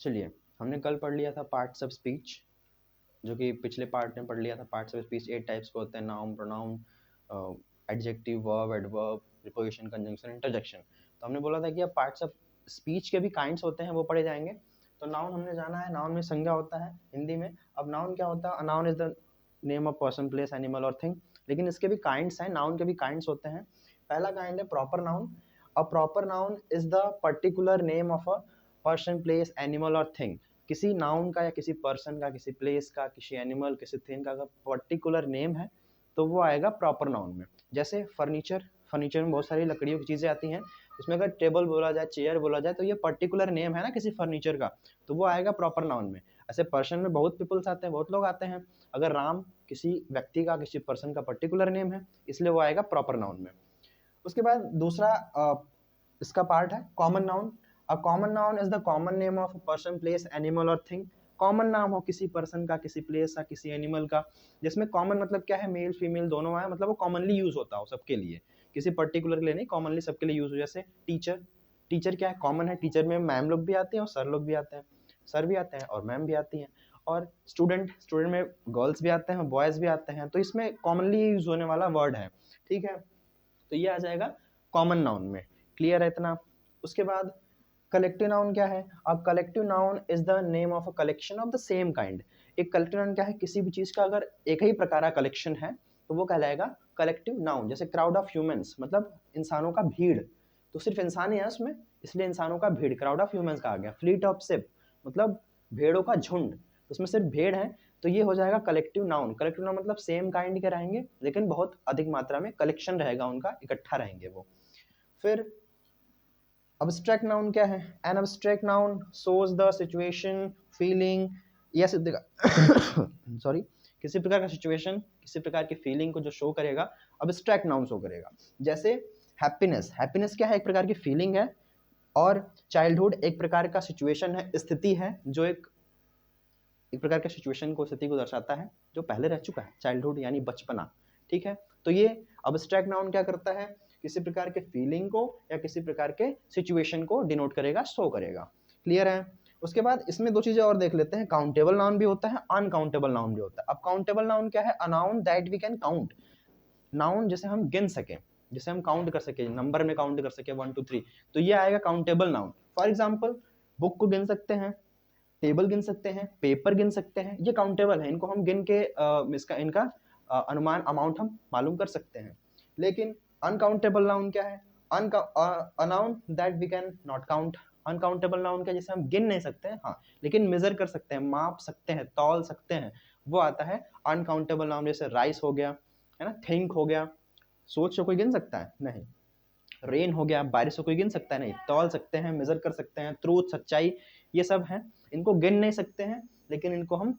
चलिए, हमने कल पढ़ लिया था पार्ट्स ऑफ स्पीच, जो कि पिछले पार्ट में पढ़ लिया था। पार्ट्स ऑफ स्पीच 8 टाइप्स के होते हैं, noun, pronoun, adjective, verb, adverb, preposition, conjunction, interjection. तो हमने बोला था कि अब पार्ट्स ऑफ स्पीच के भी काइंड्स होते हैं, वो पढ़े जाएंगे। तो नाउन हमने जाना है, नाउन में संज्ञा होता है हिंदी में। अब नाउन क्या होता है? Noun is the name of person, place, animal और थिंग। लेकिन इसके भी काइंड्स हैं, नाउन के भी काइंड्स होते हैं। पहला काइंड है proper noun. A proper noun is the particular name of a person, place, animal और थिंग। किसी नाउन का या किसी पर्सन का, किसी प्लेस का, किसी एनिमल, किसी थिंग का अगर पर्टिकुलर नेम है तो वो आएगा प्रॉपर नाउन में। जैसे फर्नीचर, फर्नीचर में बहुत सारी लकड़ियों की चीज़ें आती हैं, उसमें अगर टेबल बोला जाए, चेयर बोला जाए, तो ये पर्टिकुलर नेम है ना किसी फर्नीचर का, तो वो आएगा प्रॉपर नाउन में। ऐसे पर्सन में बहुत पीपल्स आते हैं, बहुत लोग आते हैं। अगर राम किसी व्यक्ति का, किसी पर्सन का पर्टिकुलर नेम है, इसलिए वो आएगा प्रॉपर नाउन में। उसके बाद दूसरा इसका पार्ट है common noun. A common noun is the common name of person, place, animal और थिंग। कॉमन नाम हो किसी पर्सन का, किसी प्लेस का, किसी एनिमल का, जिसमें कॉमन मतलब क्या है, मेल फीमेल दोनों आए, मतलब वो कॉमनली यूज होता हो सबके लिए, किसी पर्टिकुलर के लिए नहीं, कॉमनली सबके लिए यूज हो। जैसे टीचर, टीचर क्या है, कॉमन है। टीचर में मैम लोग भी आते हैं और सर लोग भी आते हैं, सर भी आते हैं और मैम भी आती हैं। और स्टूडेंट, स्टूडेंट में गर्ल्स भी आते हैं और बॉयज़ भी आते हैं, तो इसमें कॉमनली यूज होने वाला वर्ड है, ठीक है। तो ये आ जाएगा कॉमन नाउन में। क्लियर है इतना? उसके बाद कलेक्टिव नाउन क्या है? A collective noun is the name of a collection of the same kind. एक कलेक्टिव नाउन क्या है? किसी भी चीज का अगर एक ही प्रकार का कलेक्शन है तो वो कहलाएगा कलेक्टिव नाउन। जैसे क्राउड ऑफ ह्यूमंस, मतलब इंसानों का भीड़, तो सिर्फ इंसान ही है उसमें, इसलिए इंसानों का भीड़, क्राउड ऑफ ह्यूमंस का आ गया। फ्लीट ऑफ शिप, मतलब भेड़ों का झुंड, तो उसमें सिर्फ भेड़ है, तो ये हो जाएगा कलेक्टिव नाउन। कलेक्टिव नाउन मतलब सेम काइंड के रहेंगे लेकिन बहुत अधिक मात्रा में कलेक्शन रहेगा उनका, इकट्ठा रहेंगे वो। फिर अब्स्ट्रैक्ट नाउन क्या है? An abstract noun shows the situation, feeling या सॉरी किसी प्रकार का सिचुएशन, किसी प्रकार की फीलिंग को जो शो करेगा, अब्स्ट्रैक्ट नाउन शो करेगा। जैसे हैप्पीनेस, हैप्पीनेस क्या है? एक प्रकार की फीलिंग है। और चाइल्डहुड एक प्रकार का सिचुएशन है, स्थिति है, जो एक प्रकार के सिचुएशन को, स्थिति को दर्शाता है जो पहले रह चुका है, चाइल्डहुड यानी बचपना, ठीक है। तो ये अब्स्ट्रैक्ट नाउन क्या करता है? किसी प्रकार के फीलिंग को या किसी प्रकार के सिचुएशन को डिनोट करेगा, शो करेगा। क्लियर है? उसके बाद इसमें दो चीजें और देख लेते हैं। काउंटेबल नाउन भी होता है, अनकाउंटेबल नाउन भी होता है। अब काउंटेबल नाउन क्या है? A noun that we can count, noun जिसे हम गिन सके, जिसे हम काउंट कर सके, नंबर में काउंट कर सके 1 2 3, तो ये आएगा countable noun. For example book को गिन सकते हैं, टेबल गिन सकते हैं, पेपर गिन सकते हैं, ये काउंटेबल है, इनको हम गिन के इनका अनुमान, अमाउंट हम मालूम कर सकते हैं। लेकिन अनकाउंटेबल नाउन क्या है? A noun that we can not count. Uncountable noun क्या? जिसे हम गिन नहीं सकते हैं, हाँ, लेकिन मेजर कर सकते हैं, माप सकते हैं, तौल सकते हैं, वो आता है अनकाउंटेबल नाउन। जैसे राइस हो गया, है ना, थिंक हो गया। सोच को कोई गिन सकता है? नहीं। रेन हो गया, बारिश को कोई गिन सकता है? नहीं। तौल सकते हैं, मेजर कर सकते हैं, ट्रूथ, सच्चाई, ये सब हैं। इनको गिन नहीं सकते हैं लेकिन इनको हम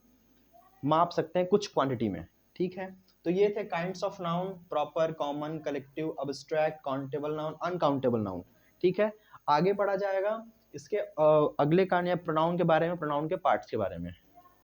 माप सकते हैं कुछ क्वांटिटी में, ठीक है। तो ये थे kinds of noun: proper, common, collective, abstract, countable noun, uncountable noun, ठीक है। आगे पढ़ा जाएगा इसके अगले कांड या प्रोनाउन के बारे में, प्रोनाउन के पार्ट्स के बारे में।